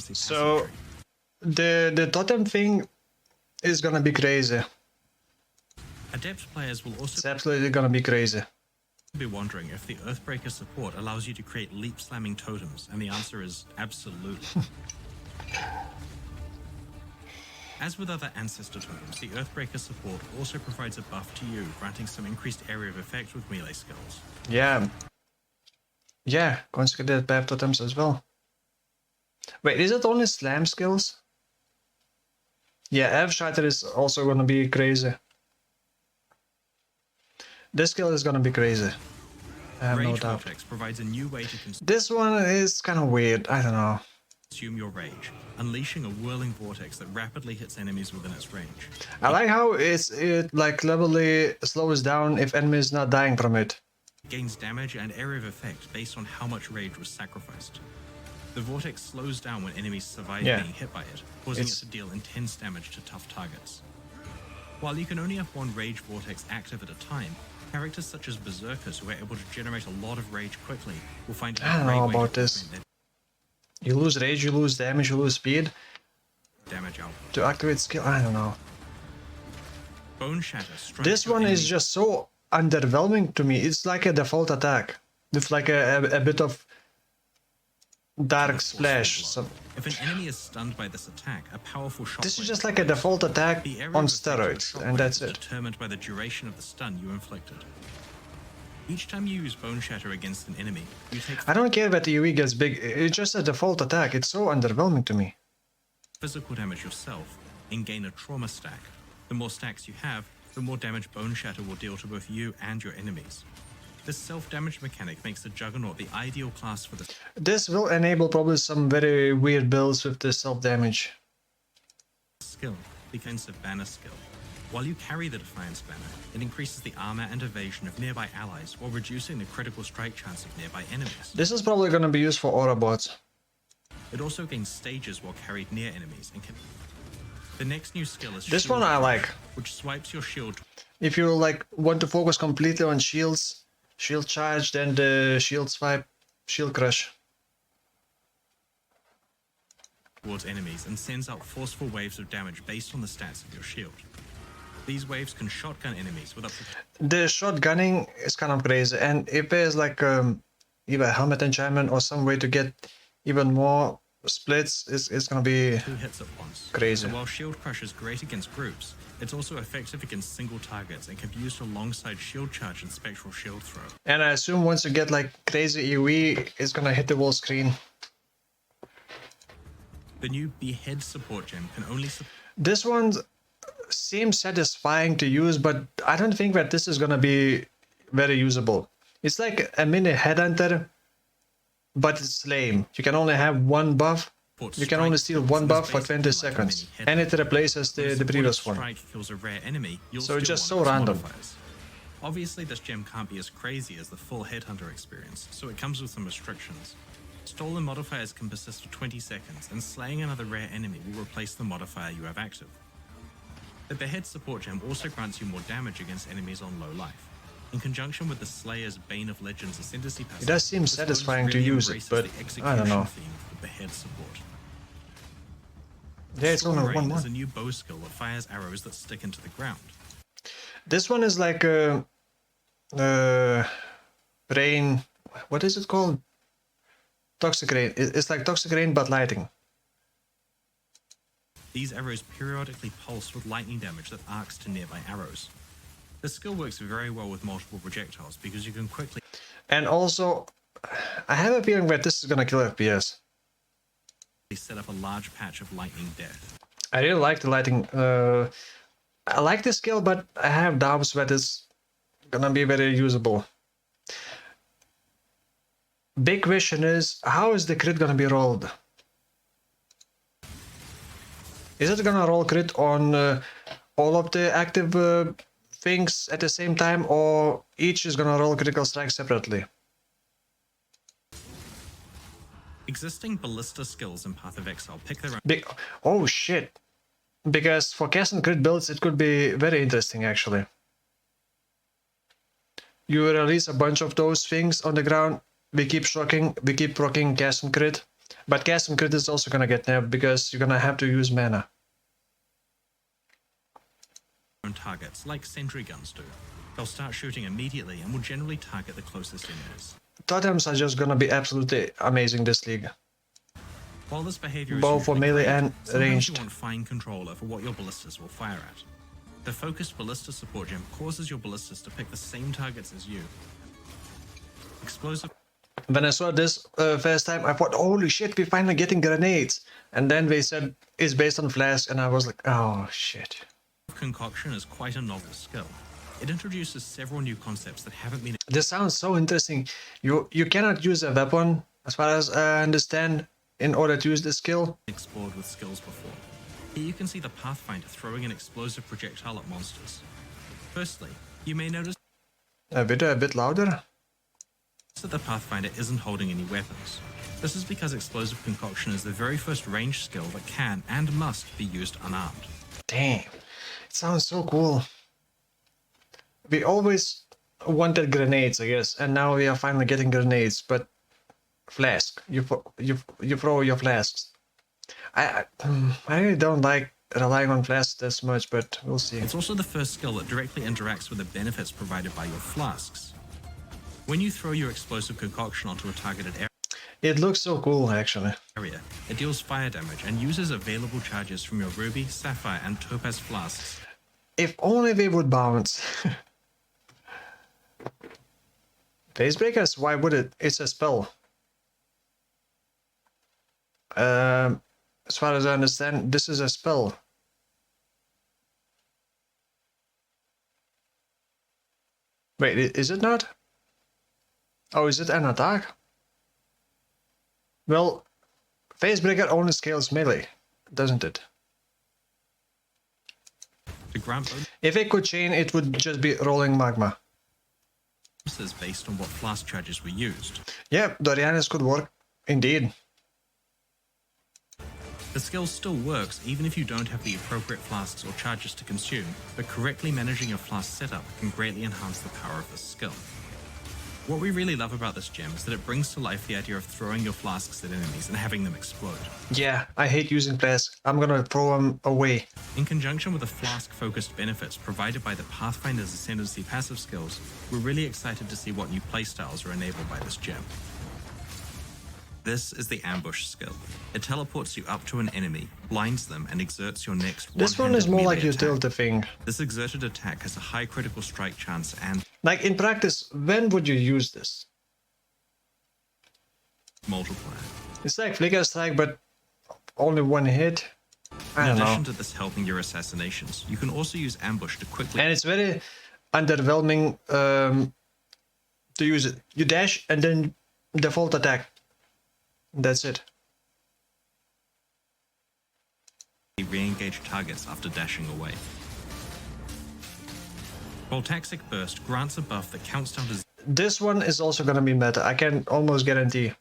constantly passing So through. the totem thing is gonna be crazy. Adept players will also It's absolutely gonna be crazy. be wondering if the Earthbreaker support allows you to create leap-slamming totems, and the answer is absolutely. As with other ancestor totems, the Earthbreaker support also provides a buff to you, granting some increased area of effect with melee skills. Yeah. Yeah, consecutive path totems as well. Wait, is it only slam skills? Yeah, Shatter is also gonna be crazy. This skill is gonna be crazy. I have no Rage doubt. Vortex provides a new way to This one is kind of weird. I don't know. consume your rage, unleashing a whirling vortex that rapidly hits enemies within its range. I like how it like cleverly slows down if enemy is not dying from it. It gains damage and area of effect based on how much rage was sacrificed. The vortex slows down when enemies survive being hit by it, causing it to deal intense damage to tough targets. While you can only have one rage vortex active at a time, characters such as berserkers who are able to generate a lot of rage quickly will find it I a don't great know way about to this. augment You lose rage, you lose damage, you lose speed. their damage output. To activate skill, I don't know. Boneshatter strikes This your one is enemies just so underwhelming to me. It's like a default attack with like a bit of dark with a forceful splash. blow. So If an enemy is stunned by this attack, a powerful shot. this is just like a default attack The area on of effect of the steroids, shockwave and that's is it. determined by the duration of the stun you inflicted. Each time you use Boneshatter against an enemy, you take I don't care that the UE gets big. It's just a default attack. It's so underwhelming to me. physical damage yourself and gain a trauma stack. The more stacks you have, the more damage Boneshatter will deal to both you and your enemies. This self-damage mechanic makes the Juggernaut the ideal class for this This will enable probably some very weird builds with the self-damage. skill, the Defensive Banner skill. While you carry the Defiance Banner, it increases the armor and evasion of nearby allies while reducing the critical strike chance of nearby enemies. This is probably gonna be used for aura bots. It also gains stages while carried near enemies and can... The next new skill is This Shield one I Crush, like. which swipes your shield If you like want to focus completely on shields, shield charge, then the shield swipe, shield crush. towards enemies and sends out forceful waves of damage based on the stats of your shield. These waves can shotgun enemies with up to The shotgunning is kind of crazy, and if there's like either helmet enchantment or some way to get even more splits, it's gonna be 2 hits at once. crazy. And while Shield Crush is great against groups, it's also effective against single targets and can be used alongside Shield Charge and Spectral Shield Throw. And I assume once you get like crazy EOE, it's gonna hit the whole screen. The new Behead support gem can only support This one seems satisfying to use, but I don't think that this is gonna be very usable. It's like a mini headhunter, but it's lame. You can only have one buff. You can only steal one buff for 20 seconds, and it replaces the previous one. Strike kills a rare enemy, you'll So it's steal just one so of its random. modifiers. Obviously, this gem can't be as crazy as the full Headhunter experience, so it comes with some restrictions. Stolen modifiers can persist for 20 seconds, and slaying another rare enemy will replace the modifier you have active. The Behead support gem also grants you more damage against enemies on low life. In conjunction with the Slayer's Bane of Legends Ascendancy passive, It does seem this bonus satisfying to really use it, embraces but the I don't know. execution theme of the Behead support. Yeah, it's Storm only Rain one is more. a new bow skill that fires arrows that stick into the ground. This one is like rain. What is it called? Toxic rain. It's like toxic rain but lighting. These arrows periodically pulse with lightning damage that arcs to nearby arrows. This skill works very well with multiple projectiles because you can quickly And also, I have a feeling that this is gonna kill FPS. set up a large patch of lightning death. I really like the lighting. I like this skill, but I have doubts that it's gonna be very usable. Big question is, how is the crit gonna be rolled? Is it gonna roll crit on all of the active things at the same time, or each is gonna roll critical strike separately? Existing ballista skills in Path of Exile pick their own Big, oh shit! Because for cast and crit builds, it could be very interesting actually. You release a bunch of those things on the ground. We keep shocking, we keep proccing cast and crit. But cast and crit is also gonna get nerfed because you're gonna have to use mana. Targets like sentry guns do. They'll start shooting immediately and will generally target the closest enemies. Totems are just gonna be absolutely amazing this league. While this behavior is Both for usually melee great, and sometimes ranged. you want fine control over what your ballistas will fire at. The focused ballista support gem causes your ballistas to pick the same targets as you. Explosive When I saw this first time, I thought, holy shit, we're finally getting grenades. And then they said it's based on flask, and I was like, oh shit. concoction is quite a novel skill. It introduces several new concepts that haven't been This sounds so interesting. You cannot use a weapon, as far as I understand, in order to use this skill. explored with skills before. Here you can see the Pathfinder throwing an explosive projectile at monsters. Firstly, you may notice A bit louder. that the Pathfinder isn't holding any weapons. This is because explosive concoction is the very first ranged skill that can and must be used unarmed. Damn, it sounds so cool. We always wanted grenades, I guess, and now we are finally getting grenades. But flask, you throw your flasks. I really don't like relying on flasks this much, but we'll see. It's also the first skill that directly interacts with the benefits provided by your flasks. When you throw your explosive concoction onto a targeted It looks so cool, actually. area, it deals fire damage and uses available charges from your ruby, sapphire, and topaz flasks. If only they would bounce. Phase breakers? Why would it? It's a spell. As far as I understand, this is a spell. Wait, is it not? Oh, is it an attack? Well, Facebreaker only scales melee, doesn't it? To grant If it could chain, it would just be rolling magma. bonuses based on what flask charges were used. Yeah, Dorianis could work, indeed. The skill still works even if you don't have the appropriate flasks or charges to consume, but correctly managing your flask setup can greatly enhance the power of this skill. What we really love about this gem is that it brings to life the idea of throwing your flasks at enemies and having them explode. Yeah, I hate using flasks. I'm gonna throw them away. In conjunction with the flask-focused benefits provided by the Pathfinder's Ascendancy passive skills, we're really excited to see what new playstyles are enabled by this gem. This is the ambush skill. It teleports you up to an enemy, blinds them, and exerts your next This one is more like utility thing. This exerted attack has a high critical strike chance and Like in practice, when would you use this? multiplier. It's like Flicker Strike, but only one hit. I In don't know. addition to this helping your assassinations, you can also use ambush to quickly And it's very underwhelming to use it. You dash and then default attack. That's it. re-engage targets after dashing away. Voltaxic Burst grants a buff that counts down to This one is also gonna be meta. I can almost guarantee.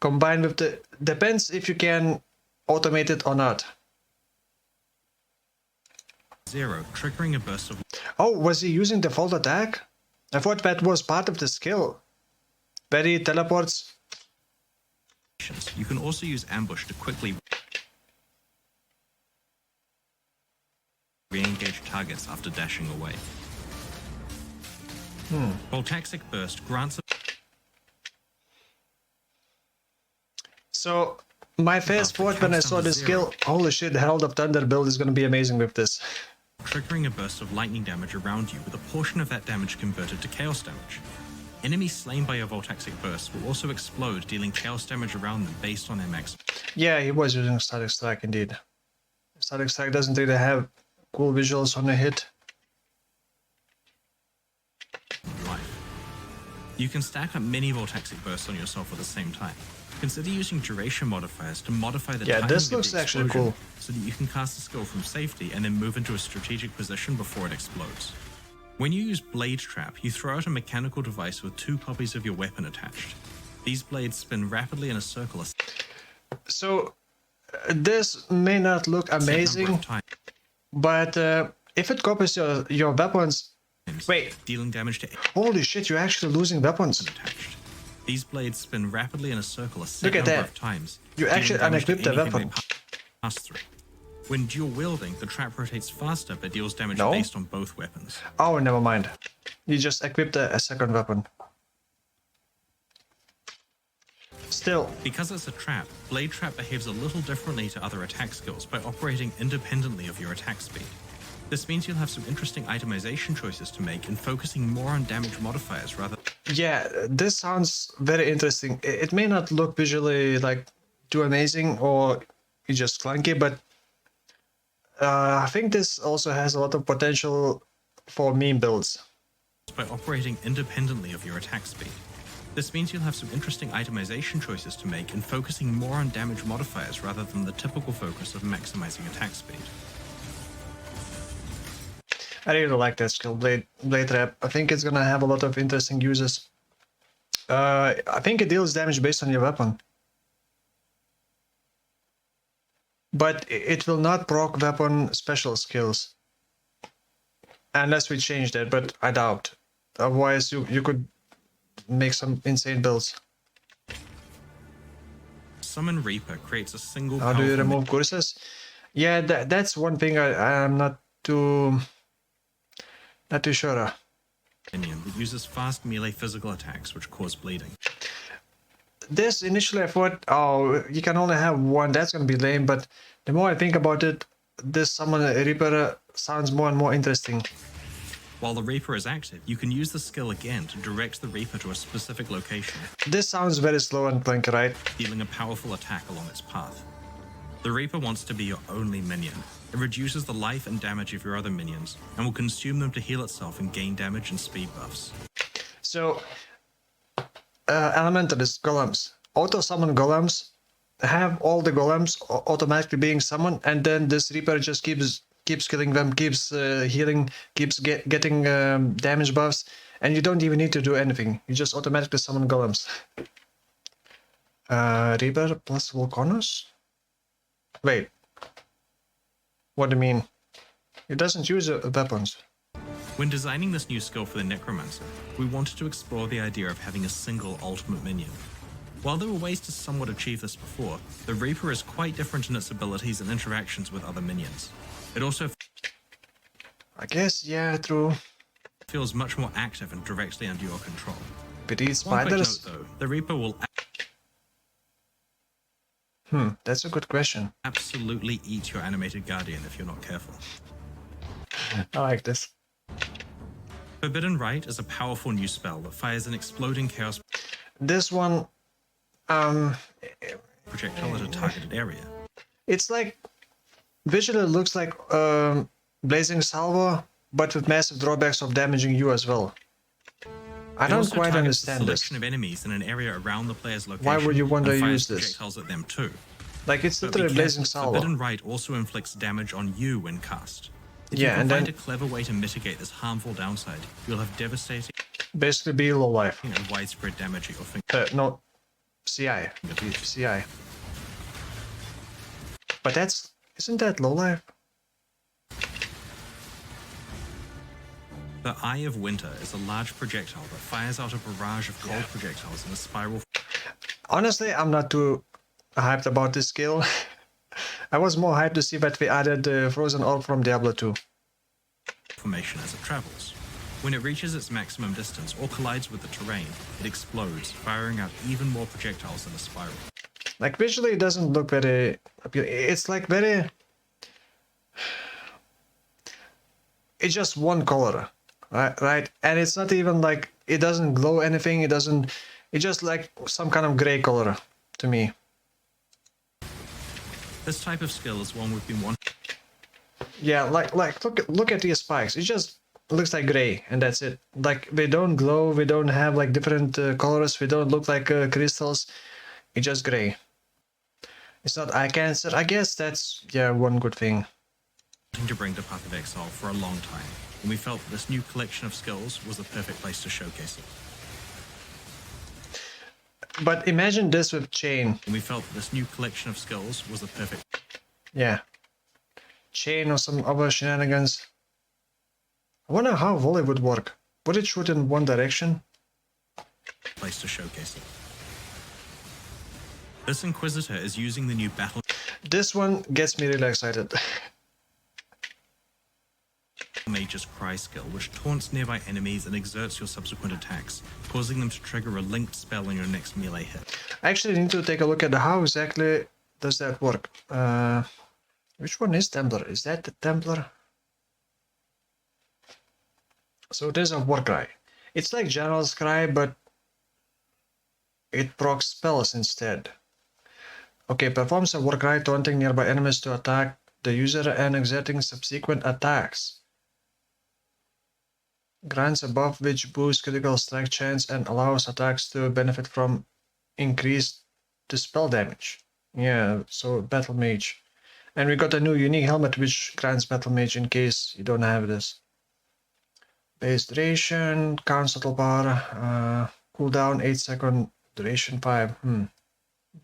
Combined with the... Depends if you can automate it or not. 0, triggering a burst of Oh, was he using default attack? I thought that was part of the skill. Where he teleports. You can also use ambush to quickly re-engage targets after dashing away. Voltaxic Burst grants a So, my first thought when I saw this skill, holy shit, the Herald of Thunder build is gonna be amazing with this. triggering a burst of lightning damage around you with a portion of that damage converted to chaos damage. Enemies slain by your Voltaxic Burst will also explode, dealing chaos damage around them based on their max Yeah, he was using Static Strike indeed. Static Strike doesn't really have cool visuals on the hit. life. You can stack up many Voltaxic Bursts on yourself at the same time. Consider using duration modifiers to modify the Yeah, timing this of the looks actually explosion cool. so that you can cast a skill from safety and then move into a strategic position before it explodes. When you use Blade Trap, you throw out a mechanical device with 2 copies of your weapon attached. These blades spin rapidly in a circle So, this may not look amazing, but if it copies your weapons... Wait, dealing damage to holy shit, you're actually losing weapons. attached. These blades spin rapidly in a circle a set Look at number that. of times. You dealing actually damage to unequipped the anything weapon. they pass through. When dual wielding, the trap rotates faster but deals damage No? based on both weapons. Oh, never mind. You just equipped a second weapon. Still, Because it's a trap, Blade Trap behaves a little differently to other attack skills by operating independently of your attack speed. This means you'll have some interesting itemization choices to make and focusing more on damage modifiers rather. yeah, this sounds very interesting. It may not look visually like too amazing or it's just clunky, but I think this also has a lot of potential for meme builds. By operating independently of your attack speed. This means you'll have some interesting itemization choices to make and focusing more on damage modifiers rather than the typical focus of maximizing attack speed. I really like that skill, Blade Trap. I think it's gonna have a lot of interesting uses. I think it deals damage based on your weapon. But it will not proc weapon special skills. Unless we change that, but I doubt. Otherwise you could make some insane builds. Summon Reaper creates a single How do you powerful remove curses? Yeah, that's one thing I'm not too sure of. minion that uses fast melee physical attacks which cause bleeding. This initially I thought, oh, you can only have one, that's gonna be lame, but the more I think about it, this Summon Reaper sounds more and more interesting. While the Reaper is active, you can use the skill again to direct the Reaper to a specific location, This sounds very slow and clunky, right? dealing a powerful attack along its path. The Reaper wants to be your only minion. It reduces the life and damage of your other minions, and will consume them to heal itself and gain damage and speed buffs. So, Elementalist golems. Auto-summon golems, have all the golems automatically being summoned, and then this Reaper just keeps killing them, keeps healing, keeps getting damage buffs, and you don't even need to do anything. You just automatically summon golems. Reaper plus Volcanus? Wait. What do you mean? It doesn't use weapons. When designing this new skill for the Necromancer, we wanted to explore the idea of having a single ultimate minion. While there were ways to somewhat achieve this before, the Reaper is quite different in its abilities and interactions with other minions. It also I guess, yeah, true. feels much more active and directly under your control. But these One quick spiders... note though, the Reaper will That's a good question. absolutely eat your animated guardian if you're not careful. I like this. Forbidden Rite is a powerful new spell that fires an exploding chaos This one, projectile at a targeted area. it's like, visually it looks like Blazing Salvo, but with massive drawbacks of damaging you as well. I It don't also quite targets a understand this. selection of enemies in an area around the player's location. Why would you want to and fires use this? projectiles at them too. Like, it's But be literally Blazing careful, Salvo. Forbidden Rite also inflicts damage on you when cast. If Yeah, you can and find then a clever way to mitigate this harmful downside, you'll have devastating basically be low life. and widespread damage at your fingertips. No, CI. CI. But isn't that low life? The Eye of Winter is a large projectile that fires out a barrage of cold projectiles in a spiral Honestly, I'm not too hyped about this skill. I was more hyped to see that we added the Frozen Orb from Diablo 2. formation as it travels. When it reaches its maximum distance or collides with the terrain, it explodes, firing out even more projectiles in a spiral. Like, visually it doesn't look very appealing. It's like very... It's just one color, right? And it's not even like, it doesn't glow anything, it's just like some kind of gray color to me. This type of skill is one we've been wanting. Yeah, like look at these spikes. It just looks like gray, and that's it. Like, they don't glow, we don't have like different colors, we don't look like crystals. It's just gray. It's not eye cancer. I guess that's, yeah, one good thing. To bring to Path of Exile for a long time, and we felt that this new collection of skills was the perfect place to showcase it. But imagine this with chain. And we felt that this new collection of skills was the perfect. Yeah. Chain or some other shenanigans. I wonder how volley would work. Would it shoot in one direction? place to showcase it. This Inquisitor is using the new This one gets me really excited. Battlemage Cry skill, which taunts nearby enemies and exerts your subsequent attacks, causing them to trigger a linked spell on your next melee hit. I actually need to take a look at how exactly does that work. Which one is Templar? Is that the Templar? So there's a warcry. It's like General's Cry, but it procs spells instead. Okay, performs a warcry taunting nearby enemies to attack the user and exerting subsequent attacks. Grants a buff which boosts critical strike chance and allows attacks to benefit from increased spell damage. Yeah, so Battlemage. And we got a new unique helmet which grants Battlemage in case you don't have this. Base duration, count subtle power, cooldown 8-second, duration 5.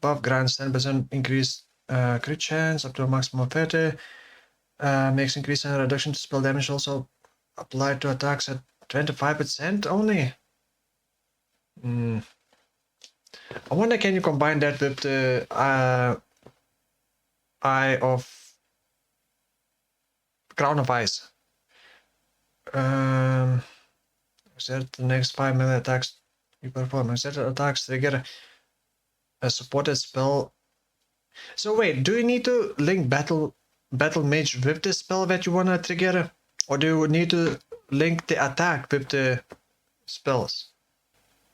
Buff grants 10% increased crit chance up to a maximum of 30. Makes increase and reduction to spell damage also applied to attacks at 25% only. I wonder, can you combine that with the Eye of Crown of Ice? Exert the next 5 melee attacks you perform. Exert attacks trigger a supported spell. So wait, do you need to link Battlemage with the spell that you wanna trigger, or do you need to link the attack with the spells?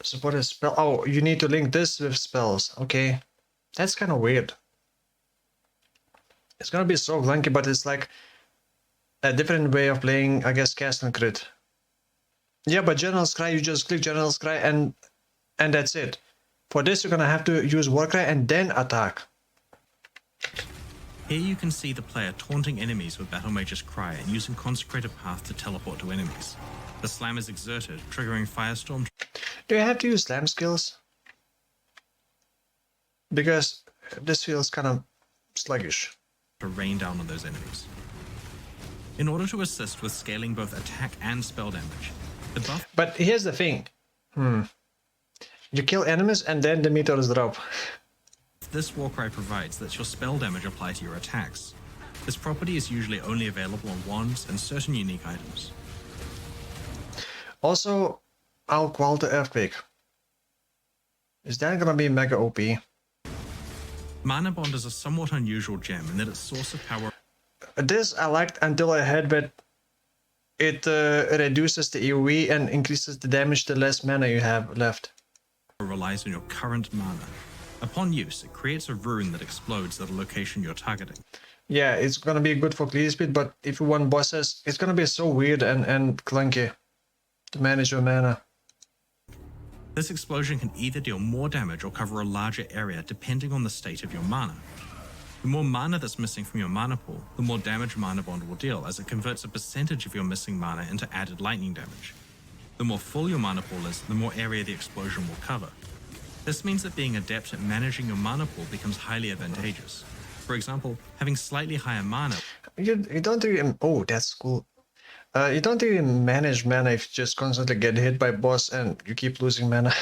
Supported spell. Oh, you need to link this with spells. Okay, that's kind of weird. It's gonna be so clunky, but it's like a different way of playing, I guess, cast and crit. Yeah, but General's Cry, you just click General's Cry and that's it. For this, you're gonna have to use Warcry and then attack. Here you can see the player taunting enemies with Battlemage's Cry and using Consecrated Path to teleport to enemies. The slam is exerted, triggering Firestorm. Do you have to use slam skills? Because this feels kind of sluggish. To rain down on those enemies. In order to assist with scaling both attack and spell damage, the buff... But here's the thing. You kill enemies and then the meteors drop. This Warcry provides lets your spell damage apply to your attacks. This property is usually only available on wands and certain unique items. Also, I'll qual the Earthquake. Is that gonna be mega OP? Manabond is a somewhat unusual gem in that its source of power... This I liked until I had, but it reduces the AoE and increases the damage the less mana you have left. Relies on your current mana. Upon use, it creates a rune that explodes at a location you're targeting. Yeah, it's gonna be good for clear speed, but if you want bosses, it's gonna be so weird and clunky to manage your mana. This explosion can either deal more damage or cover a larger area depending on the state of your mana. The more mana that's missing from your mana pool, the more damage Manabond will deal, as it converts a percentage of your missing mana into added lightning damage. The more full your mana pool is, the more area the explosion will cover. This means that being adept at managing your mana pool becomes highly advantageous. For example, having slightly higher mana... You don't really... Oh, that's cool. You don't really manage mana if you just constantly get hit by boss and you keep losing mana.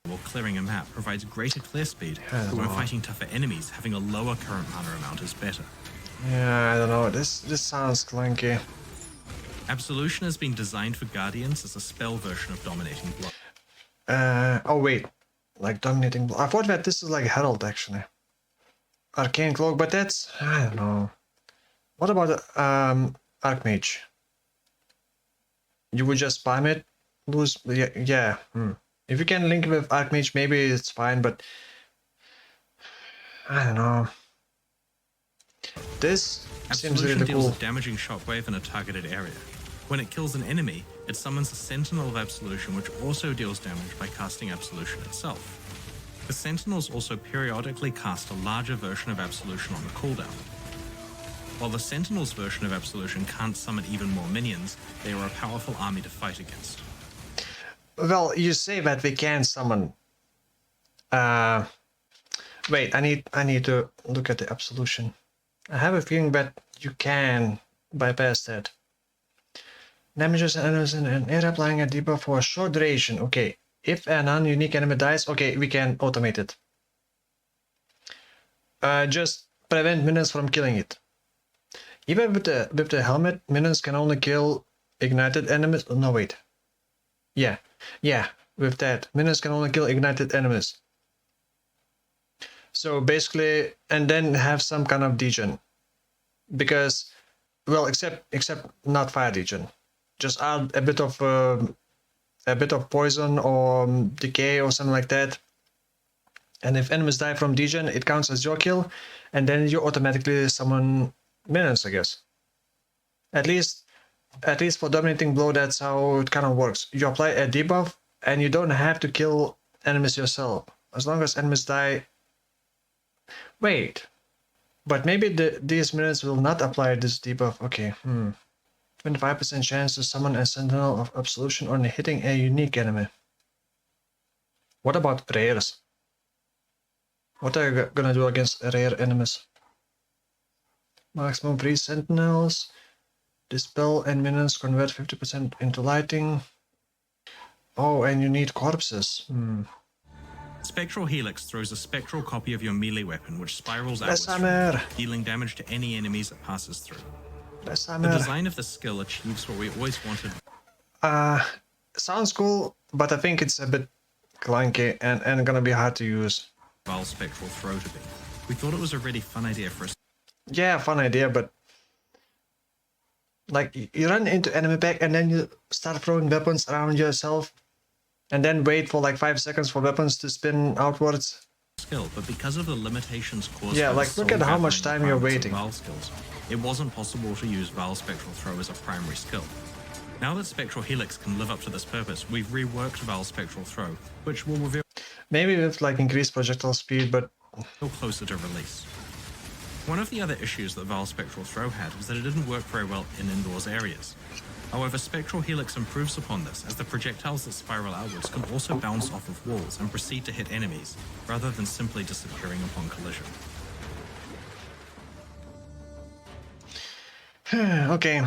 While clearing a map provides greater clear speed, but when fighting tougher enemies, having a lower current mana amount is better. Yeah, I don't know. This sounds clunky. Absolution has been designed for Guardians as a spell version of Dominating Blow. Oh wait, like Dominating Blow. I thought that this is like Herald actually. Arcane Cloak, but that's... I don't know. What about Archmage? You would just spam it, lose... Yeah. If you can link with Archmage, maybe it's fine, but... I don't know. This seems really deals cool. a damaging shockwave in a targeted area. When it kills an enemy, it summons a Sentinel of Absolution, which also deals damage by casting Absolution itself. The Sentinels also periodically cast a larger version of Absolution on the cooldown. While the Sentinels version of Absolution can't summon even more minions, they are a powerful army to fight against. Well, you say that we can summon... Wait, I need to look at the Absolution. I have a feeling that you can bypass that. Damages enemies in an area applying a debuff for a short duration. Okay. If a non-unique enemy dies, okay, we can automate it. Just prevent minions from killing it. Even with the helmet, minions can only kill ignited enemies. No, wait. Yeah, with that, minions can only kill ignited enemies. So basically, and then have some kind of degen. Because, well, except not fire degen. Just add a bit of poison or decay or something like that. And if enemies die from degen, it counts as your kill, and then you automatically summon minions, I guess. At least for dominating blow, that's how it kind of works. You apply a debuff, and you don't have to kill enemies yourself, as long as enemies die. Wait, but maybe these minions will not apply this debuff. Okay, 25% chance to summon a sentinel of absolution on hitting a unique enemy. What about rares? What are you gonna do against rare enemies? Maximum 3 sentinels. Dispel and minions convert 50% into lighting. Oh, and you need corpses. Spectral Helix throws a spectral copy of your melee weapon, which spirals outwards, dealing damage to any enemies it passes through. The design of the skill achieves what we always wanted. Sounds cool, but I think it's a bit clunky and gonna be hard to use. Val Spectral Throw to be. We thought it was a really fun idea for us. Yeah, fun idea, but like you run into enemy pack and then you start throwing weapons around yourself, and then wait for like 5 seconds for weapons to spin outwards. Skill, but because of the limitations caused yeah, by like look at how much time you're waiting. Val skills, it wasn't possible to use Val Spectral Throw as a primary skill. Now that Spectral Helix can live up to this purpose, we've reworked Val Spectral Throw, which will reveal maybe with like increased projectile speed, but closer to release. One of the other issues that Val Spectral Throw had was that it didn't work very well in indoors areas. However, Spectral Helix improves upon this, as the projectiles that spiral outwards can also bounce off of walls and proceed to hit enemies, rather than simply disappearing upon collision. okay,